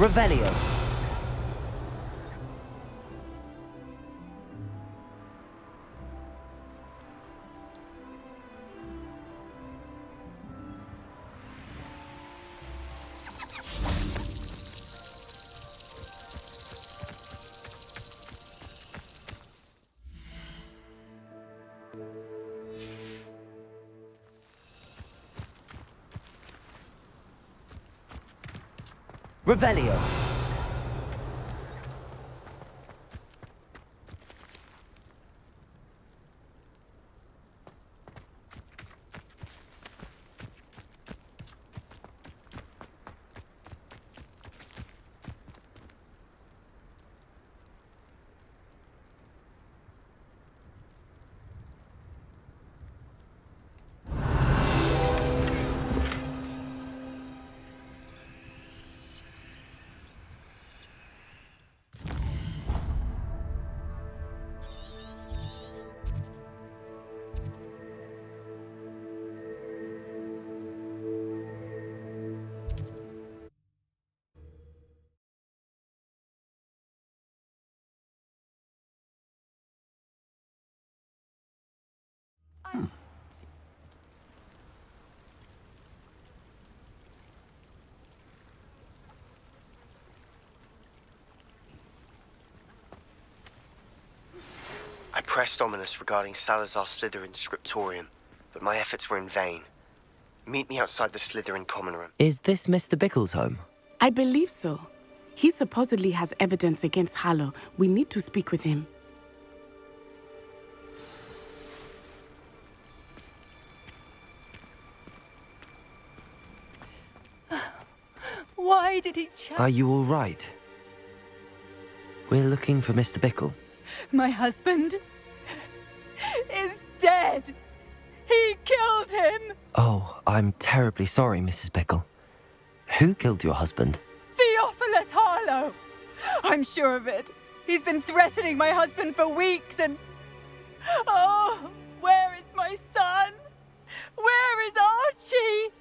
Revelio. Revelio. I pressed Ominous regarding Salazar Slytherin's scriptorium, but my efforts were in vain. Meet me outside the Slytherin common room. Is this Mr. Bickle's home? I believe so. He supposedly has evidence against Harlow. We need to speak with him. Why did he Are you all right? We're looking for Mr. Bickle. My husband is dead. He killed him. Oh, I'm terribly sorry, Mrs. Bickle. Who killed your husband? Theophilus Harlow. I'm sure of it. He's been threatening my husband for weeks and... Oh, where is my son? Where is Archie?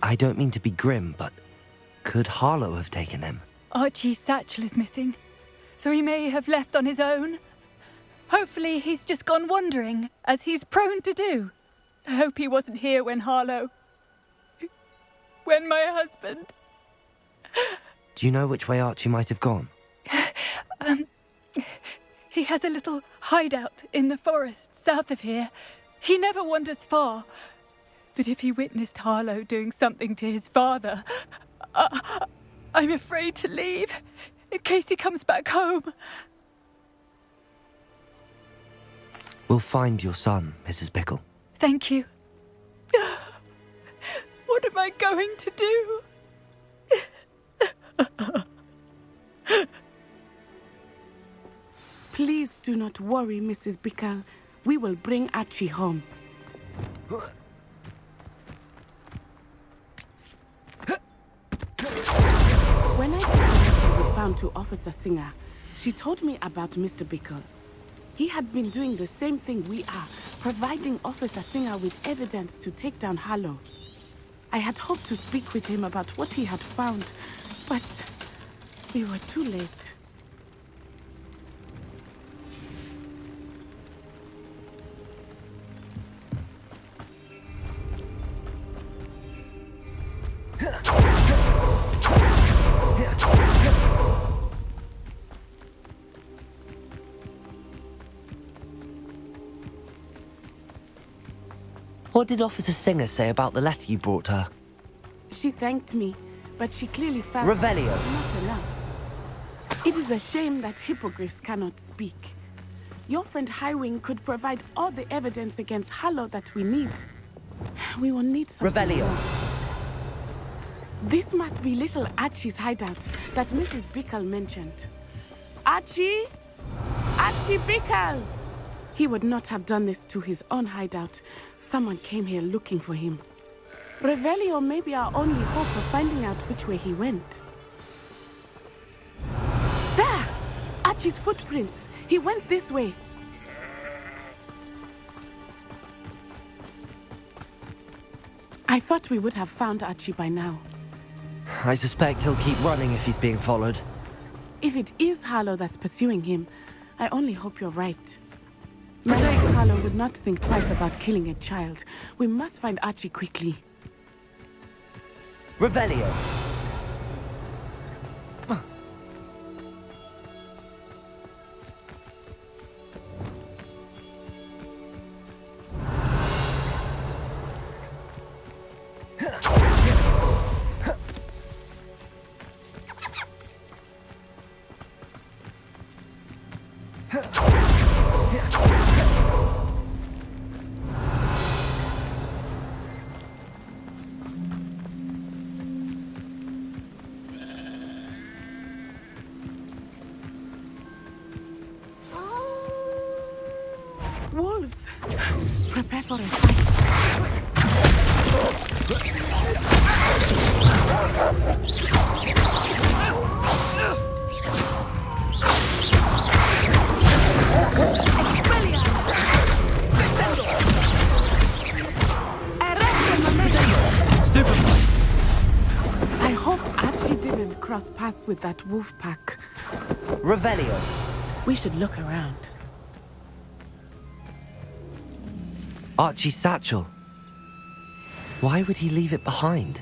I don't mean to be grim, but could Harlow have taken him? Archie's satchel is missing, so he may have left on his own. Hopefully he's just gone wandering, as he's prone to do. I hope he wasn't here when when my husband... Do you know which way Archie might have gone? He has a little hideout in the forest south of here. He never wanders far. But if he witnessed Harlow doing something to his father, I'm afraid to leave, in case he comes back home. We'll find your son, Mrs. Bickle. Thank you. What am I going to do? Please do not worry, Mrs. Bickle. We will bring Archie home. When I took the letter we found to Officer Singer, she told me about Mr. Bickle. He had been doing the same thing we are, providing Officer Singer with evidence to take down Harlow. I had hoped to speak with him about what he had found, but we were too late. What did Officer Singer say about the letter you brought her? She thanked me, but she clearly felt Revelio. that it was not enough. It is a shame that hippogriffs cannot speak. Your friend Highwing could provide all the evidence against Harlow that we need. We will need something Revelio. more. This must be little Archie's hideout that Mrs. Bickle mentioned. Archie? Archie Bickle! He would not have done this to his own hideout. Someone came here looking for him. Revelio may be our only hope of finding out which way he went. There! Archie's footprints. He went this way. I thought we would have found Archie by now. I suspect he'll keep running if he's being followed. If it is Harlow that's pursuing him, I only hope you're right. Maybe Harlow would not think twice about killing a child. We must find Archie quickly. Revelio! Wolves! Prepare for a fight. I hope Archie didn't cross paths with that wolf pack. Revelio! We should look around. Archie's satchel. Why would he leave it behind?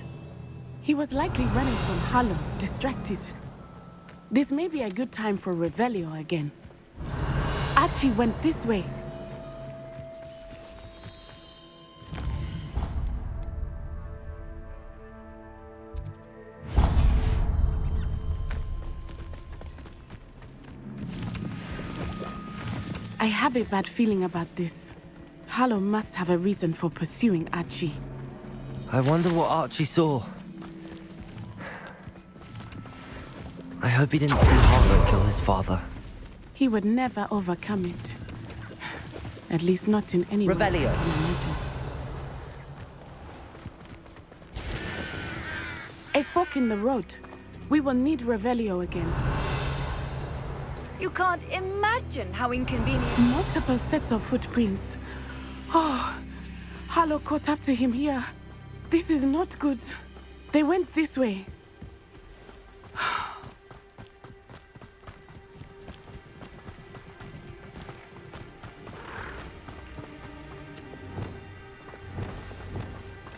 He was likely running from Harlow, distracted. This may be a good time for Revelio again. Archie went this way. I have a bad feeling about this. Harlow must have a reason for pursuing Archie. I wonder what Archie saw. I hope he didn't see Harlow kill his father. He would never overcome it. At least not in any way I Revelio. can imagine. A fork in the road. We will need Revelio again. You can't imagine how inconvenient. Multiple sets of footprints. Oh, Harlow caught up to him here. This is not good. They went this way.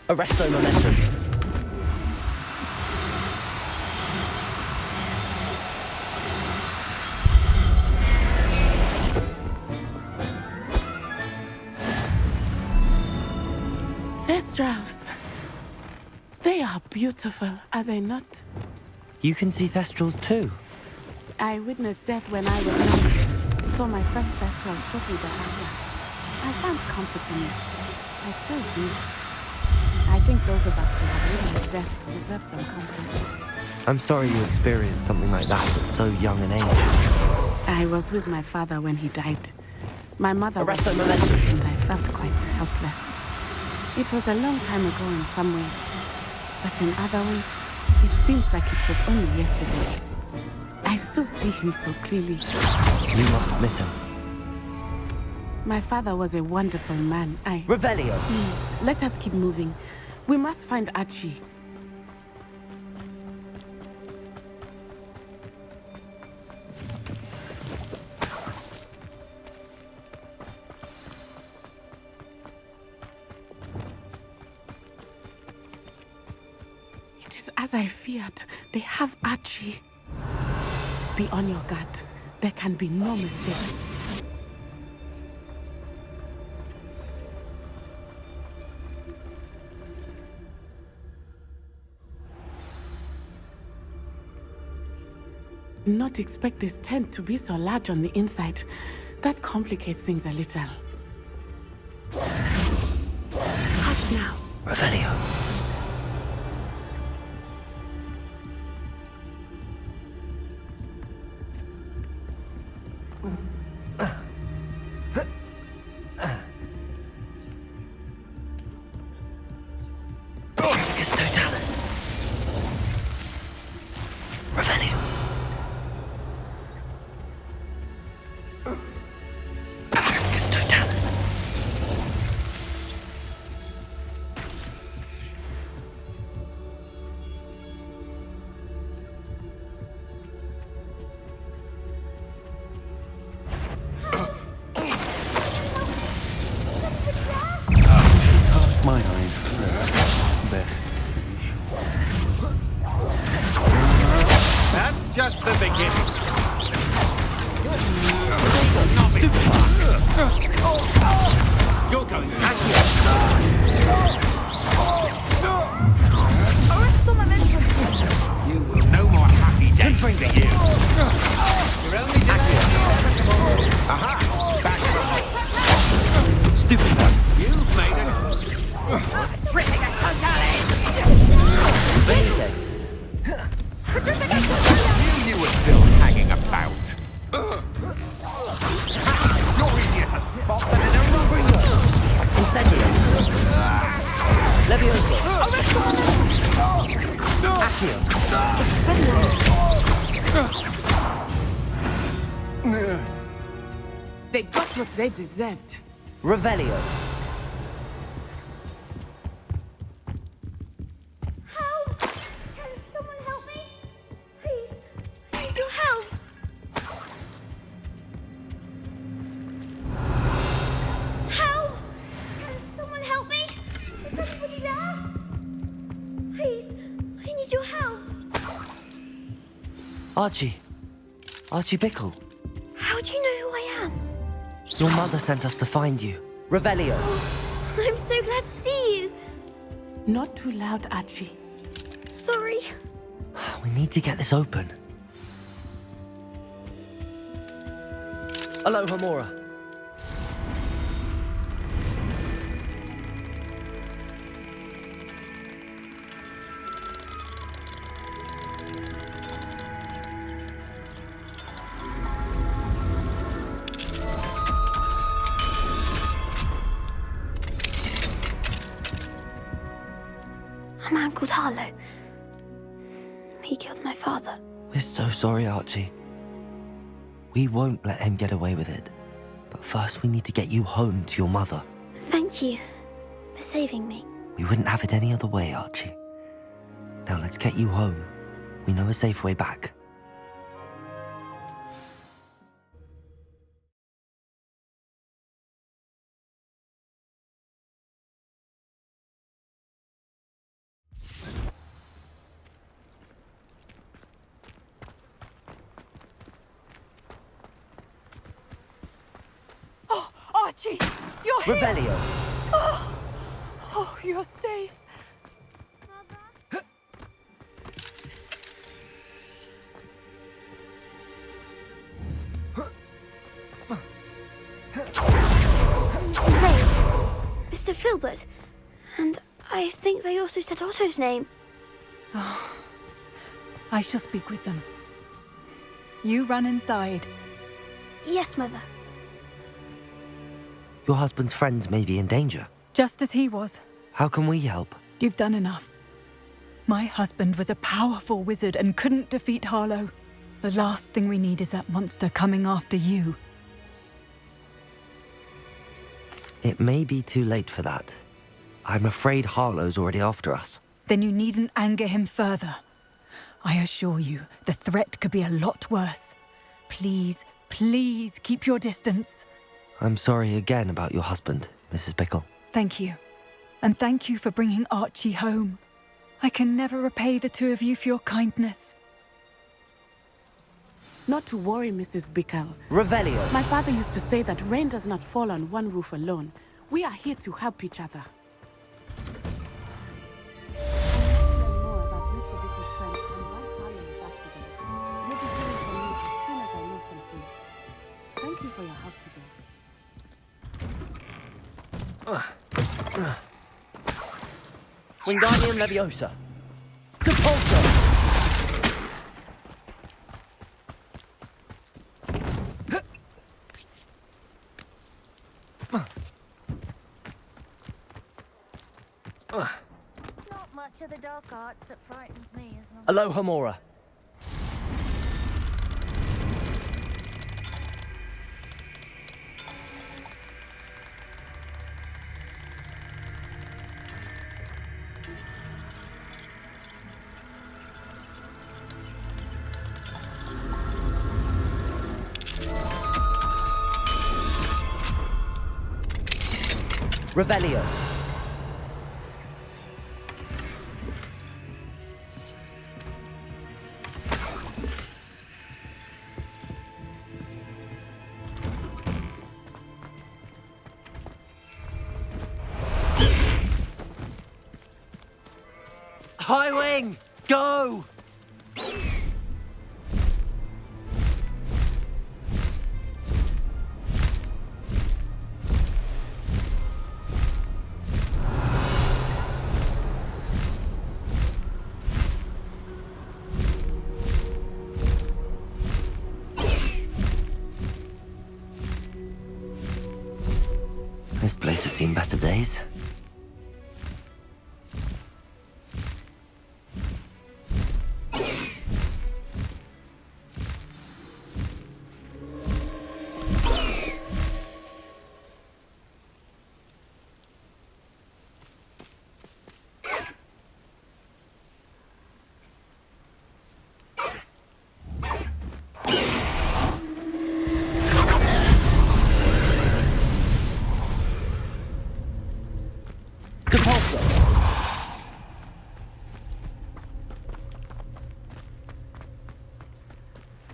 Arresto momentum. Thestrals. They are beautiful, are they not? You can see Thestrals too. I witnessed death when I was young. Saw my first Thestral shortly thereafter. I found comfort in it. I still do. I think those of us who have witnessed death deserve some comfort. I'm sorry you experienced something like that at so young an age. I was with my father when he died. My mother was Arresto sick, momentum. and I felt quite helpless. It was a long time ago in some ways, but in other ways, it seems like it was only yesterday. I still see him so clearly. You must miss him. My father was a wonderful man. Revelio! Let us keep moving. We must find Archie. It is as I feared. They have Archie. Be on your guard. There can be no mistakes. Not expect this tent to be so large on the inside. That complicates things a little. Hush now. Revelio. Tricus totalis. Revelio. Tricus totalis. just the beginning. You're going back. You will no more happy days for you. You're only delaying. Aha! Back from Stupid one. You've made it. Tripping us totally! Benite. You were still hanging about. You're easier to spot than an arrow. Incendio. Levioso. Accio. They got what they deserved. Revelio. Help! Can someone help me? Please, I need your help. Help! Can someone help me? Is anybody there? Please, I need your help. Archie. Archie Bickle. How do you know who I am? Your mother sent us to find you. Revelio. I'm so glad to see you. Not too loud, Archie. Sorry. We need to get this open. Aloha Mora. A man called Harlow. He killed my father. We're so sorry, Archie. We won't let him get away with it. But first we need to get you home to your mother. Thank you for saving me. We wouldn't have it any other way, Archie. Now let's get you home. We know a safe way back. Archie, you're here! Revelio. Oh, you're safe. Mrs. Ray, Mr. Filbert, and I think they also said Otto's name. I shall speak with them. You run inside. Yes, Mother. Your husband's friends may be in danger. Just as he was. How can we help? You've done enough. My husband was a powerful wizard and couldn't defeat Harlow. The last thing we need is that monster coming after you. It may be too late for that. I'm afraid Harlow's already after us. Then you needn't anger him further. I assure you, the threat could be a lot worse. Please, please keep your distance. I'm sorry again about your husband, Mrs. Bickle. Thank you. And thank you for bringing Archie home. I can never repay the two of you for your kindness. Not to worry, Mrs. Bickle. Revelio. My father used to say that rain does not fall on one roof alone. We are here to help each other. Thank you for your help today. Wingardium Leviosa. Depulso. Not much of the dark arts that frightens me as long Aloha Mora. Revelio. saying! Go! This place has seen better days.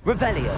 Revelio.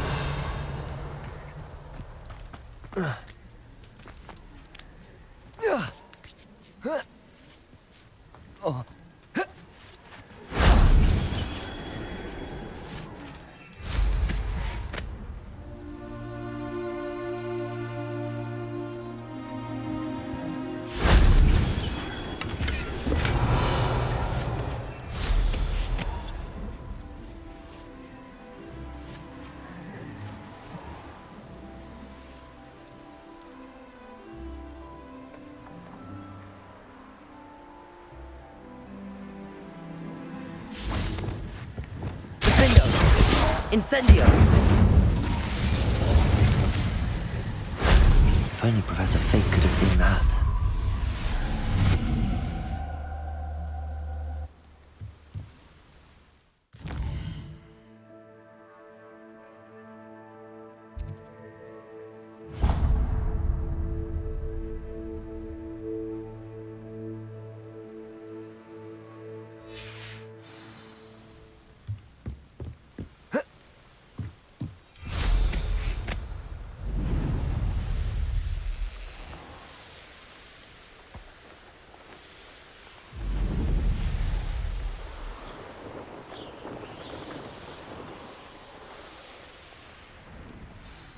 Incendio! If only Professor Fig could have seen that.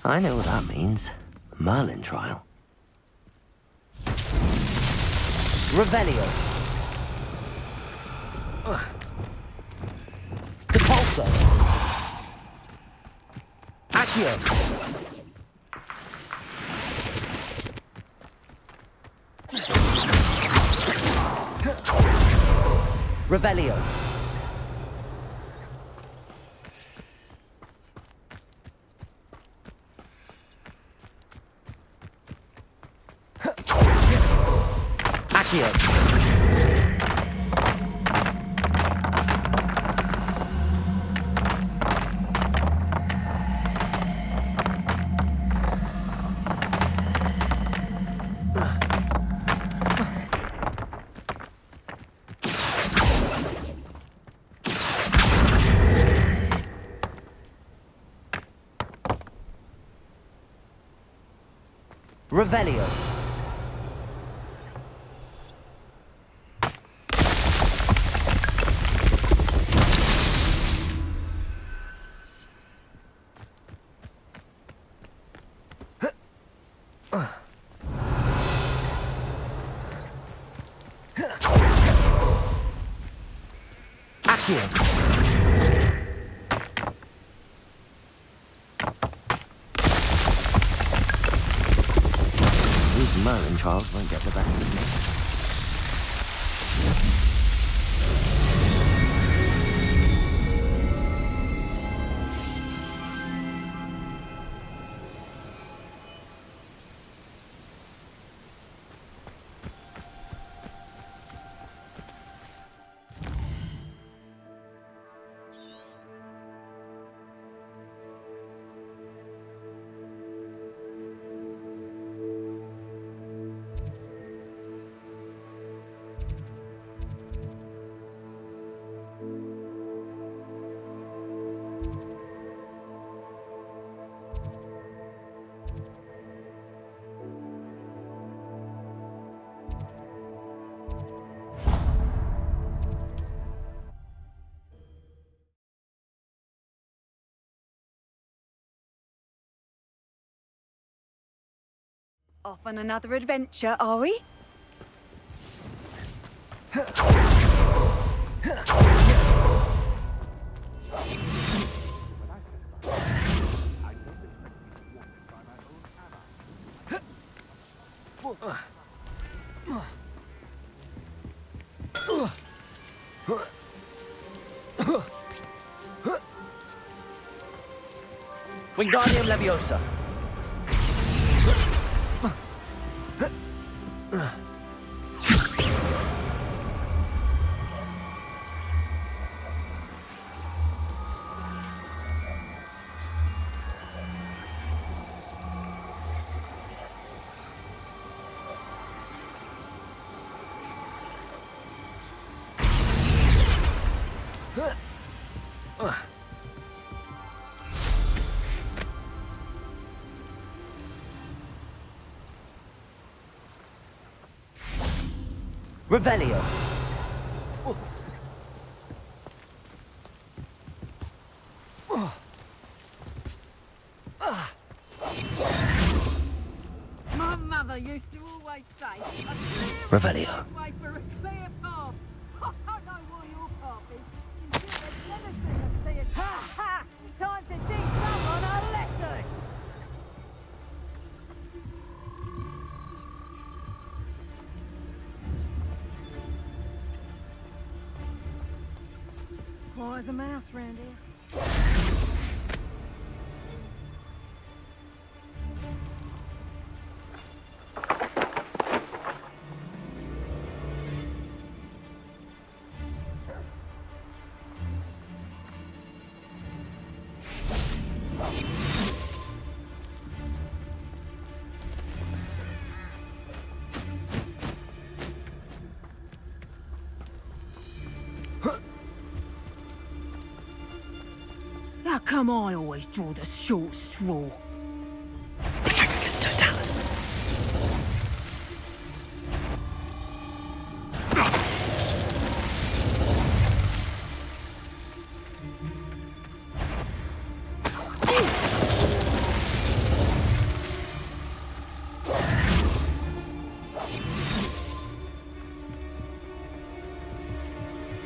I know what that means. Merlin trial. Revelio. Depulso. Accio. Revelio. Accio. Revelio. Accio. These Merlin trials won't get the best of me. Off on another adventure, are we? Wingardium Leviosa. Revelio. My mother used to always say, a clear Revelio. way for a clear path. I know what your path is. There's never been a clear ha ha! Time to teach someone a lesson. Quiet as a mouse round here. How come I always draw the short straw? Petrificus Totalis.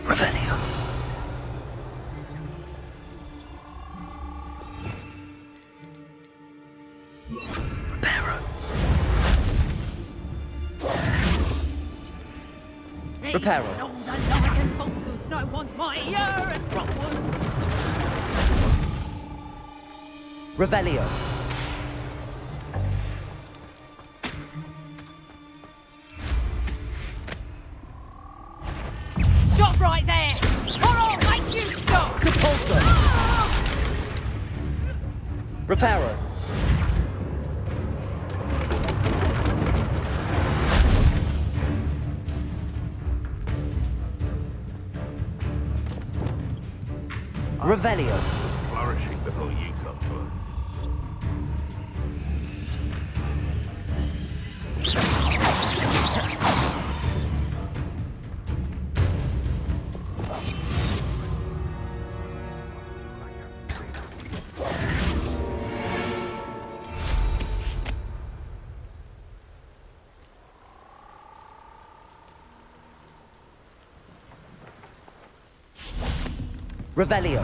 Revelio. Reparo. All the lying falsehoods, no one's mightier and wrongwards. Revelio. Stop right there, or I'll make you stop. Repulsor. Reparo. Revelio. Flourishing before you come to us. Revelio.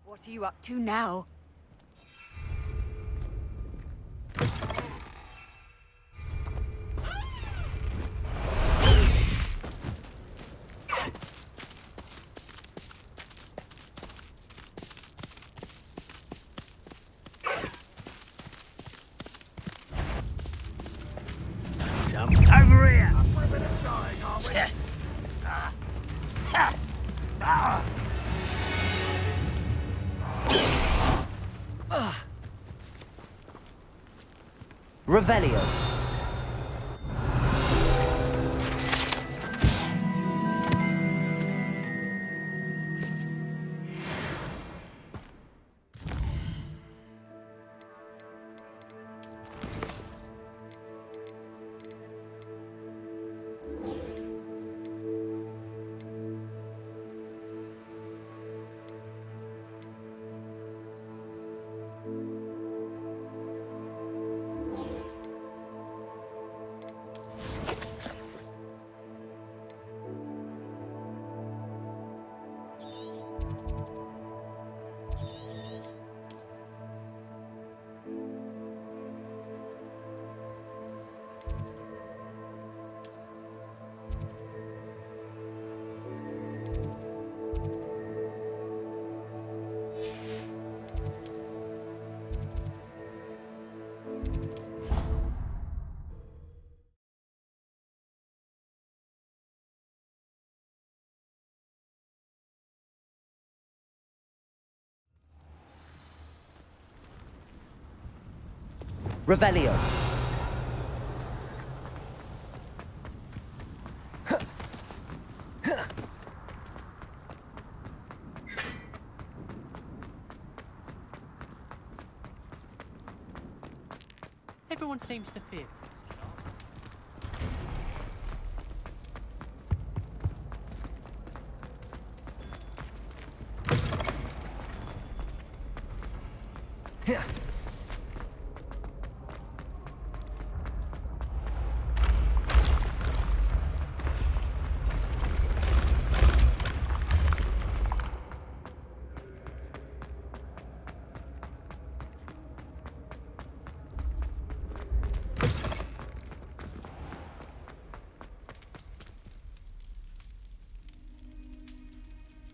What are you up to now? Revelio. Revelio. Everyone seems to fear.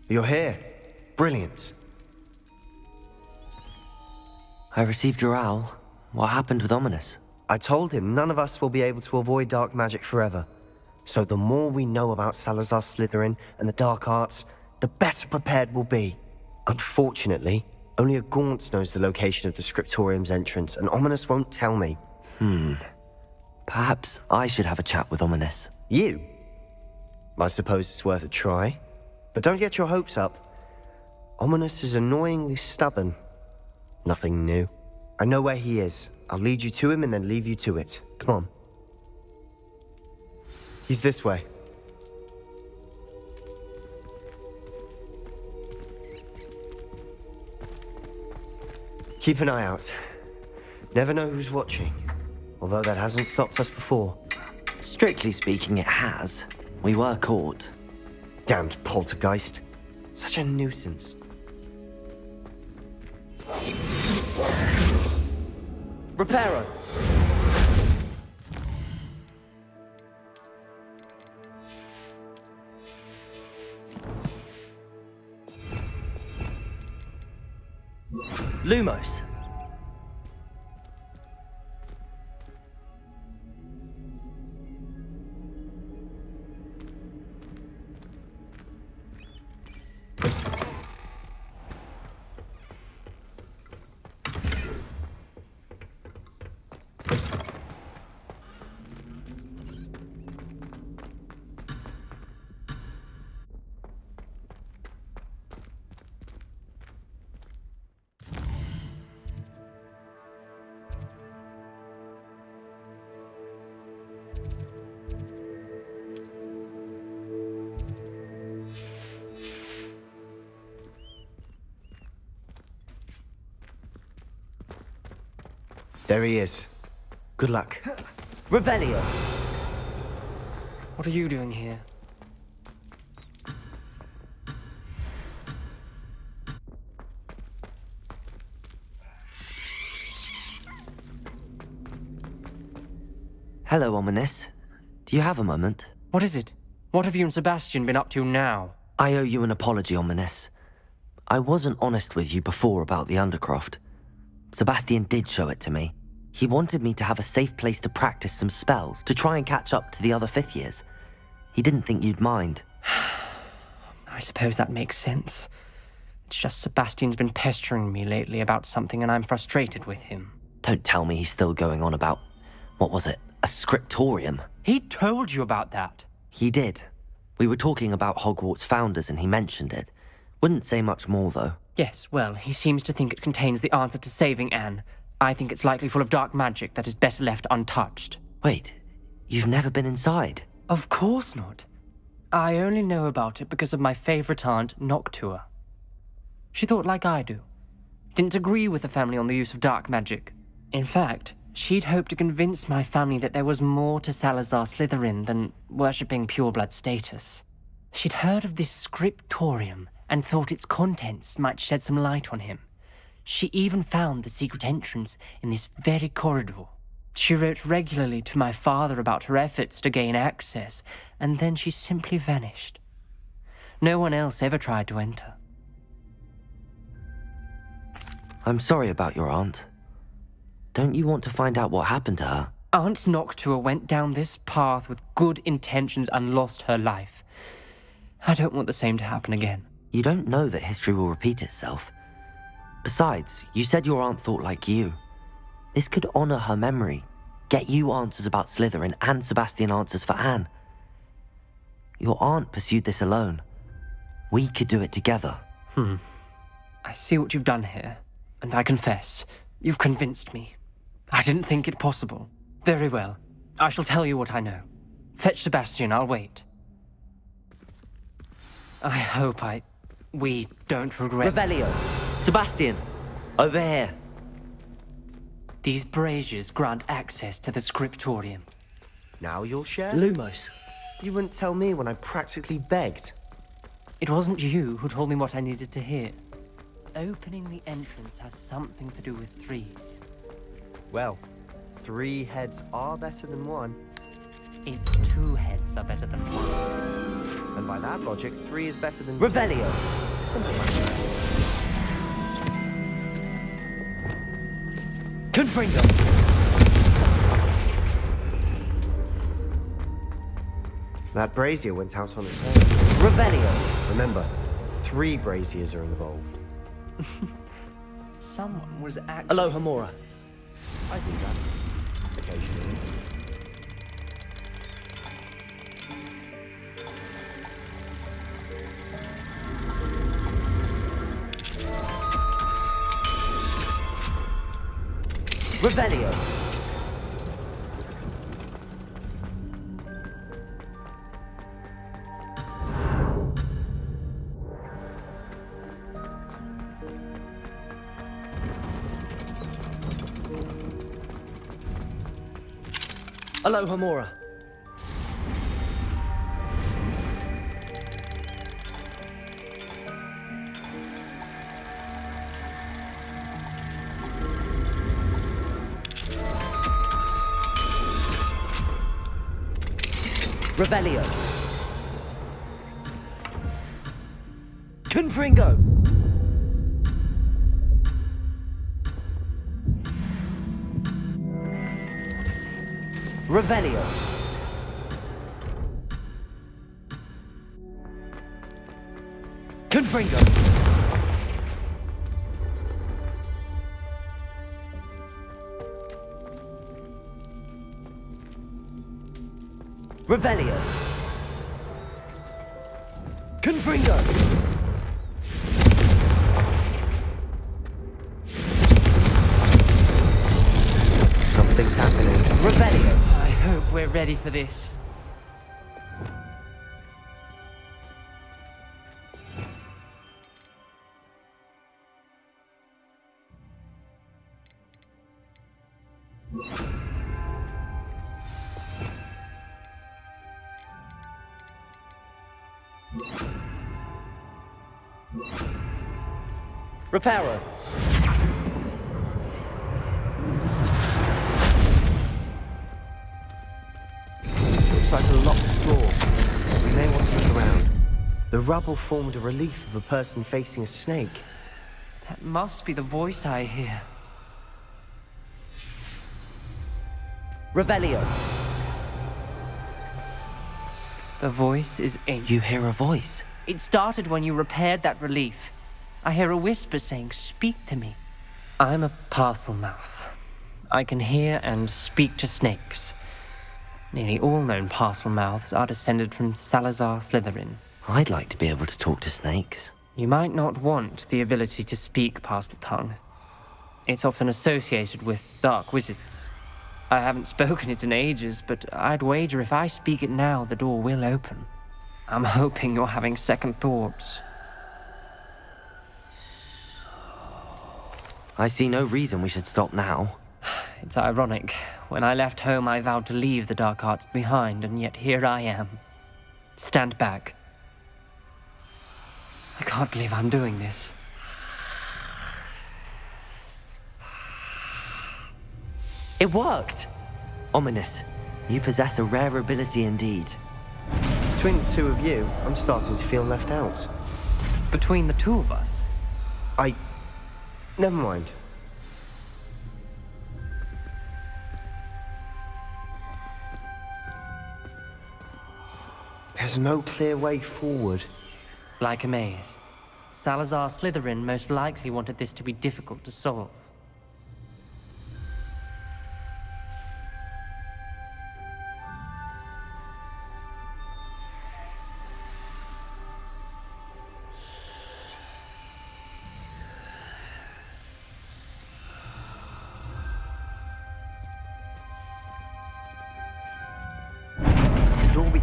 You're here. Brilliant. I received your owl. What happened with Ominous? I told him none of us will be able to avoid dark magic forever. So the more we know about Salazar Slytherin and the dark arts, the better prepared we'll be. Unfortunately, only a Gaunt knows the location of the Scriptorium's entrance, and Ominous won't tell me. Perhaps I should have a chat with Ominous. You? I suppose it's worth a try. But don't get your hopes up. Ominous is annoyingly stubborn. Nothing new. I know where he is. I'll lead you to him and then leave you to it. Come on. He's this way. Keep an eye out. Never know who's watching. Although that hasn't stopped us before. Strictly speaking, it has. We were caught. Damned poltergeist. Such a nuisance. Reparo! Lumos. There he is. Good luck. Revelio. What are you doing here? Hello, Ominous. Do you have a moment? What is it? What have you and Sebastian been up to now? I owe you an apology, Ominous. I wasn't honest with you before about the Undercroft. Sebastian did show it to me. He wanted me to have a safe place to practice some spells, to try and catch up to the other fifth years. He didn't think you'd mind. I suppose that makes sense. It's just Sebastian's been pestering me lately about something and I'm frustrated with him. Don't tell me he's still going on about What was it? A scriptorium? He told you about that. He did. We were talking about Hogwarts founders and he mentioned it. Wouldn't say much more, though. Yes, well, he seems to think it contains the answer to saving Anne. I think it's likely full of dark magic that is better left untouched. Wait, you've never been inside? Of course not. I only know about it because of my favorite aunt, Noctua. She thought like I do. Didn't agree with the family on the use of dark magic. In fact, she'd hoped to convince my family that there was more to Salazar Slytherin than worshipping pureblood status. She'd heard of this scriptorium and thought its contents might shed some light on him. She even found the secret entrance in this very corridor. She wrote regularly to my father about her efforts to gain access, and then she simply vanished. No one else ever tried to enter. I'm sorry about your aunt. Don't you want to find out what happened to her? Aunt Noctua went down this path with good intentions and lost her life. I don't want the same to happen again. You don't know that history will repeat itself. Besides, you said your aunt thought like you. This could honor her memory, get you answers about Slytherin and Sebastian answers for Anne. Your aunt pursued this alone. We could do it together. I see what you've done here, and I confess, you've convinced me. I didn't think it possible. Very well. I shall tell you what I know. Fetch Sebastian, I'll wait. I hope we don't regret... Revelio! Sebastian! Over here! These braziers grant access to the scriptorium. Now you'll share? Lumos! You wouldn't tell me when I practically begged. It wasn't you who told me what I needed to hear. Opening the entrance has something to do with threes. Well, 3 heads are better than 1. It's 2 heads are better than 1. And by that logic, 3 is better than Revelio! 2. Simple maths. Confringo! That brazier went out on its own. Revelio! Remember, 3 braziers are involved. Someone was actually... Aloha Mora. I do that. Occasionally. Revelio! Aloha Mora. Revelio. Confringo. Revelio. Confringo. Revelio. Confringo. Something's happening. Revelio. I hope we're ready for this. Reparo. Looks like a locked door. We may want to look around. The rubble formed a relief of a person facing a snake. That must be the voice I hear. Revelio. The voice is ancient. You hear a voice. It started when you repaired that relief. I hear a whisper saying, "Speak to me." I'm a parcel mouth. I can hear and speak to snakes. Nearly all known parcel mouths are descended from Salazar Slytherin. I'd like to be able to talk to snakes. You might not want the ability to speak parcel tongue. It's often associated with dark wizards. I haven't spoken it in ages, but I'd wager if I speak it now, the door will open. I'm hoping you're having second thoughts. I see no reason we should stop now. It's ironic. When I left home, I vowed to leave the dark arts behind, and yet here I am. Stand back. I can't believe I'm doing this. It worked! Ominous, you possess a rare ability indeed. Between the two of you, I'm starting to feel left out. Between the two of us? Never mind. There's no clear way forward. Like a maze. Salazar Slytherin most likely wanted this to be difficult to solve.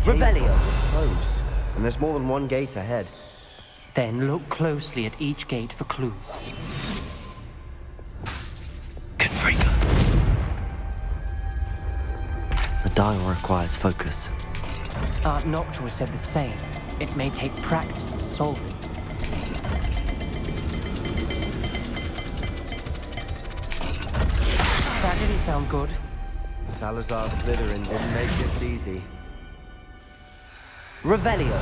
Revelio! Closed, and there's more than one gate ahead. Then look closely at each gate for clues. Confringo. The dial requires focus. Aunt Noctua said the same. It may take practice to solve it. That didn't sound good. Salazar Slytherin didn't make this easy. Revelio!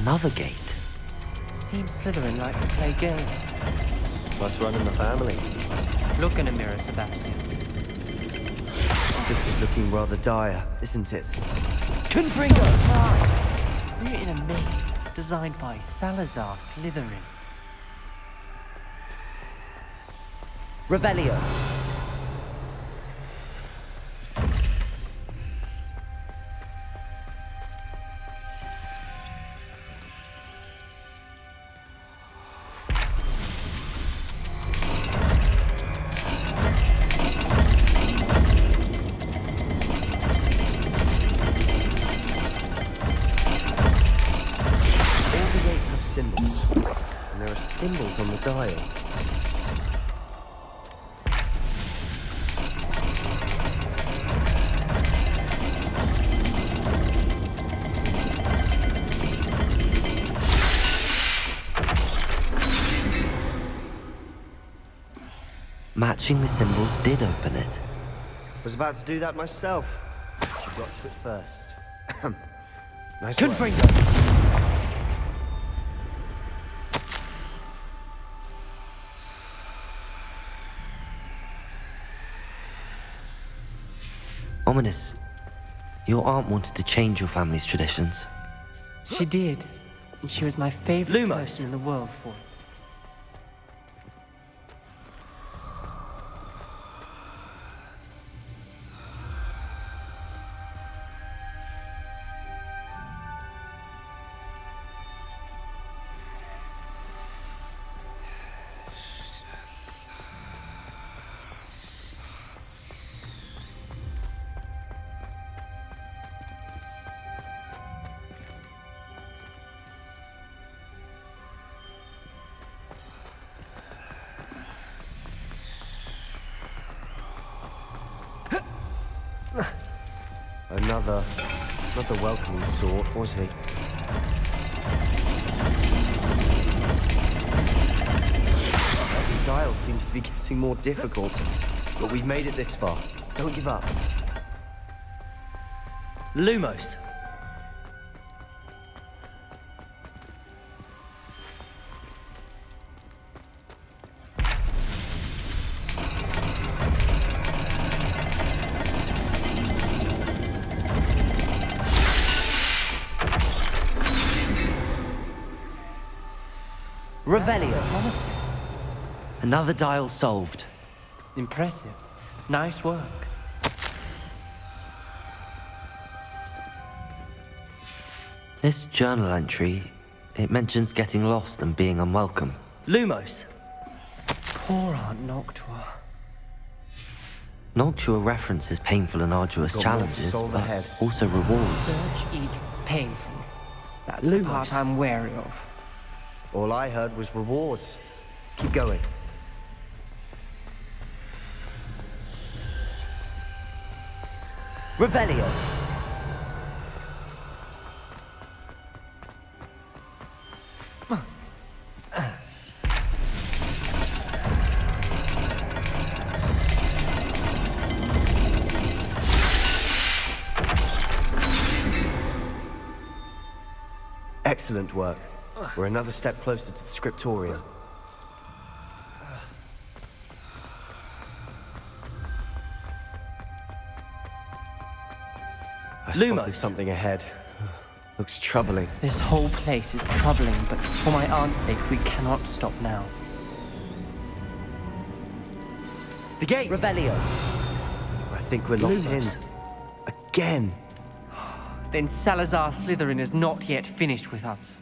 Another gate. Seems Slytherin like to play games. Must run in the family. Look in a mirror, Sebastian. This is looking rather dire, isn't it? Confringo! Right. We're in a maze designed by Salazar Slytherin. Revelio! Symbols on the dial. Matching the symbols did open it. Was about to do that myself. But you got to it first. Nice work. Confringo! Ominous, your aunt wanted to change your family's traditions. She did. And she was my favorite Lumos. person in the world for it. Not the welcoming sort, was he? The dial seems to be getting more difficult, but we've made it this far. Don't give up. Lumos, Revelio. Promising. Another dial solved. Impressive. Nice work. This journal entry, it mentions getting lost and being unwelcome. Lumos. Poor Aunt Noctua. Noctua references painful and arduous Got more to challenges, solve but ahead. also rewards. Search each painful. That's the part Lumos. I'm wary of. All I heard was rewards. Keep going. Revelio. Excellent work. We're another step closer to the scriptorium. I spotted Lumos. something ahead. Looks troubling. This whole place is troubling, but for my aunt's sake, we cannot stop now. The gate! Revelio. I think we're locked Lumos. in. Again. Then Salazar Slytherin is not yet finished with us.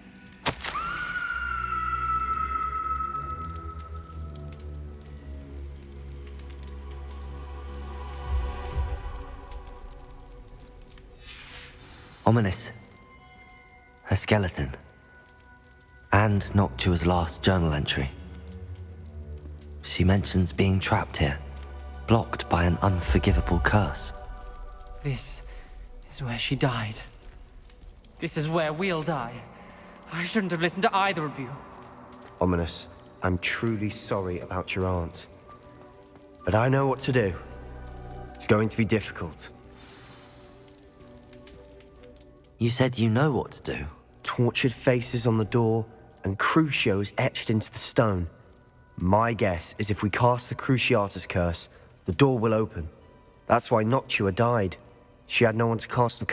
Ominous. A skeleton. And Noctua's last journal entry. She mentions being trapped here, blocked by an unforgivable curse. This is where she died. This is where we'll die. I shouldn't have listened to either of you. Ominous, I'm truly sorry about your aunt. But I know what to do. It's going to be difficult. You said you know what to do. Tortured faces on the door and Crucios etched into the stone. My guess is if we cast the Cruciatus curse, the door will open. That's why Noctua died. She had no one to cast the